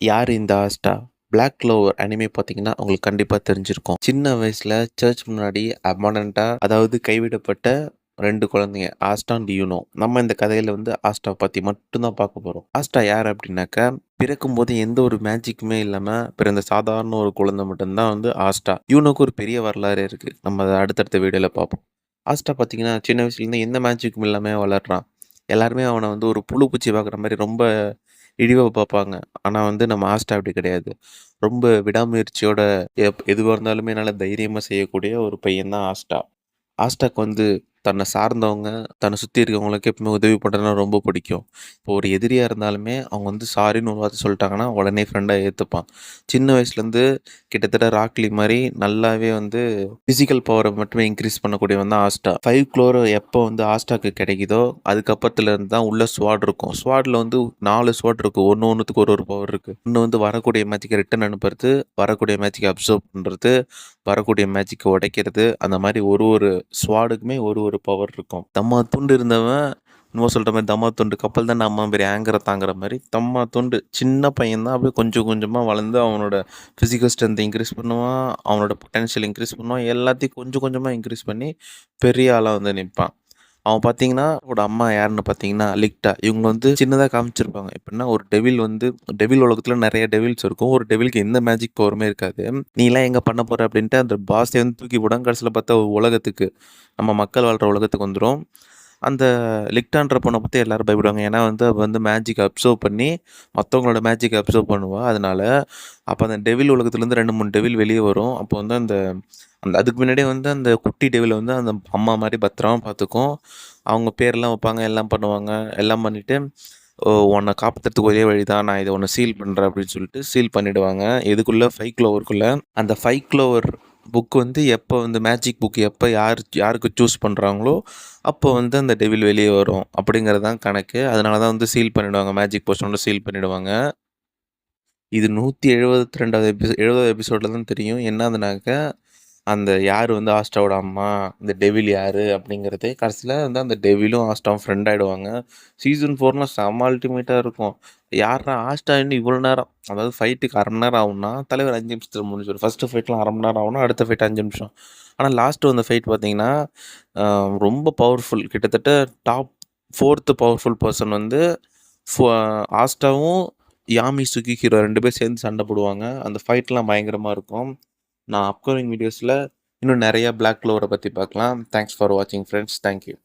யார் இந்த Asta? Black clover anime பார்த்தீங்கன்னா, உங்களுக்கு கண்டிப்பா தெரிஞ்சிருக்கும். சின்ன வயசுல சர்ச் முன்னாடி அபாண்டன்ட்டா அதாவது கைவிடப்பட்ட 2 குழந்தைங்க. Asta and you know. நம்ம இந்த கதையில வந்து ஆஸ்டாவ பத்தி மட்டும் தான் பார்க்க போறோம். ஆஸ்டா யார் அப்டின்னாக்கா, பிறக்கும்போது எந்த ஒரு மேஜிக்குமே இல்லாம பிறந்த சாதாரண ஒரு குழந்தை மட்டும் தான் வந்து ஆஸ்டா. யூனோக்கு ஒரு பெரிய வரலாறே இருக்கு. நம்ம அத அடுத்தடுத்த வீடியோல பார்ப்போம். ஆஸ்டா பார்த்தீங்கன்னா, சின்ன வயசுலேருந்து எந்த மேஜிக்கும் இல்லாம வளர்றான். எல்லாருமே அவன வந்து ஒரு புழு பூச்சி பார்க்குற மாரி ரொம்ப இழிவா பார்ப்பாங்க. ஆனா வந்து நம்ம ஆஸ்ட்டா அப்படி கிடையாது. ரொம்ப விடாமுயற்சியோட எதுவா இருந்தாலுமே நல்லா தைரியமா செய்யக்கூடிய ஒரு பையன் தான் ஆஸ்ட்டா. ஆஸ்டாக்கு வந்து தன்னை சார்ந்தவங்க, தன்னை சுத்தி இருக்கவங்களுக்கு எப்பவுமே உதவி பண்றதுனா ரொம்ப பிடிக்கும். இப்போ ஒரு எதிரியா இருந்தாலுமே அவங்க வந்து சாரின்னு ஒரு வார்த்தை சொல்லிட்டாங்கன்னா, உடனே ஃப்ரெண்டா ஏத்துப்பான். சின்ன வயசுலேருந்து கிட்டத்தட்ட ராக்லி மாரி நல்லாவே வந்து பிசிக்கல் பவரை மட்டுமே இன்க்ரீஸ் பண்ணக்கூடியவன் தான் ஆஸ்ட்டா. 5 குளோர் எப்போ வந்து ஆஸ்ட்டாக்கு கிடைக்குதோ, அதுக்கப்புறத்துல இருந்து தான் உள்ள ஸ்வாட் இருக்கும். ஸ்வாட்ல வந்து 4 ஸ்வாட் இருக்கு. ஒண்ணுத்துக்கு ஒரு பவர் இருக்கு. ஒண்ணு வந்து வரக்கூடிய மேஜிக்க ரிட்டர்ன் அனுப்புறது, வரக்கூடிய மேஜிக்க அப்சர்வ் பண்றது, வரக்கூடிய மேஜிக்க உடைக்கிறது. அந்த மாரி ஒரு ஸ்வாடுக்குமே ஒரு பவர் இருக்கும். தம்மா துண்டு இருந்தவன் என்னமோ சொல்ற மாரி தம்மா துண்டு கப்பல் தான் அம்மா பெரிய ஆங்கர தாங்குற மாரி, தம்மா துண்டு சின்ன பையன் தான் அப்படியே கொஞ்சம் கொஞ்சமா வளர்ந்து அவனோட ஃபிசிக்கல் ஸ்ட்ரென்த் இன்க்ரீஸ் பண்ணுவான். அவனோட பொட்டன்ஷியல் இன்க்ரீஸ் பண்ணுவான். எல்லாத்தையும் கொஞ்சம் கொஞ்சமா இன்க்ரீஸ் பண்ணி பெரிய ஆளா வந்து நிப்பான். அவன் பார்த்தீங்கன்னா, அவனோட அம்மா யாருன்னு பார்த்தீங்கன்னா, லிக்ட்டா. இவங்க வந்து சின்னதா காமிச்சிருப்பாங்க. எப்படின்னா, ஒரு டெவில் வந்து டெவில் உலகத்துல நெறைய டெவில்ஸ் இருக்கும். ஒரு டெவிலுக்கு எந்த மேஜிக் பவருமே இருக்காது. "நீலாம் எங்க பண்ண போற?" அப்படின்ட்டு அந்த பாஸே வந்து தூக்கி போடுவாங்க. கடைசில பார்த்தா உலகத்துக்கு நம்ம மக்கள் வாழ்ற உலகத்துக்கு வந்துரும். அந்த லிக்டான்ற பொண்ண பத்தி எல்லாரும் பயப்படுவாங்க. ஏன்னா வந்து அவ வந்து மேஜிக் அப்சர்வ் பண்ணி, மத்தவங்களோட மேஜிக்க அப்சர்வ் பண்ணுவா. அதனால, அப்ப அந்த டெவில் உலகத்துலேருந்து 2, 3 டெவில் வெளிய வரும். அப்போ வந்து அந்த அந்த அதுக்கு முன்னாடியே வந்து அந்த குட்டி டெவில வந்து அந்த அம்மா மாரி பத்திரமா பார்த்துக்கும். அவங்க பேர்லாம் வைப்பாங்க, எல்லாம் பண்ணுவாங்க. எல்லாம் பண்ணிட்டு, "ஓ உன்ன காப்பாத்துறதுக்கு ஒரே வழி தான். நான் இத உன்ன சீல் பண்றேன்" அப்படின்னு சொல்லிட்டு சீல் பண்ணிடுவாங்க. எதுக்குள்ள 5 க்ளோவருக்குள்ள. அந்த 5 க்ளோவர் புக் வந்து எப்போ வந்து மேஜிக் புக் எப்போ யாருக்கு சூஸ் பண்ணுறாங்களோ, அப்போ வந்து அந்த டெவில் வெளிய வரும். அப்படிங்கிறது தான் கணக்கு. அதனால தான் வந்து சீல் பண்ணிடுவாங்க. மேஜிக் போஷனோட சீல் பண்ணிடுவாங்க. இது 172வது 70வது எபிசோட்ல தான் தெரியும். என்னதுனாக்க, அந்த யாரு வந்து ஆஸ்ட்ராவோட அம்மா, இந்த டெவில் யாரு அப்படிங்கிறதே கடைசில வந்து அந்த டெவிலும் ஆஸ்ட்ராவும் ஃப்ரெண்ட் ஆயிடுவாங்க. சீசன் 4லாம் செம்ம அல்டிமேட்டா இருக்கும். யார்ரா ஆஸ்ட்ரா இன்னும் இவ்வளோ நேரம் அதாவது ஃபைட்டுக்கு 1/2 மணி நேரம் ஆகும்னா, தலைவர் 5 நிமிஷத்துல முடிஞ்சிரும். ஃபர்ஸ்ட்டு ஃபைட்லாம் 1/2 மணி நேரம் ஆகும்னா, அடுத்த ஃபைட் 5 நிமிஷம். ஆனா லாஸ்ட் வந்த ஃபைட் பார்த்தீங்கன்னா, அ ரொம்ப பவர்ஃபுல். கிட்டத்தட்ட டாப் 4த் பவர்ஃபுல் பெர்சன் வந்து ஃபோ ஆஸ்ட்ராவும் யாமி சுகிஹிரோ 2 பேரும் சேர்ந்து சண்டை போடுவாங்க. அந்த ஃபைட்லாம் பயங்கரமா இருக்கும். நான் அப்கமிங் வீடியோஸ்ல இன்னும் நெறைய பிளாக் க்ளோவர பத்தி பார்க்கலாம். தேங்க்ஸ் ஃபார் வாட்சிங் ஃபிரெண்ட்ஸ். Thank you.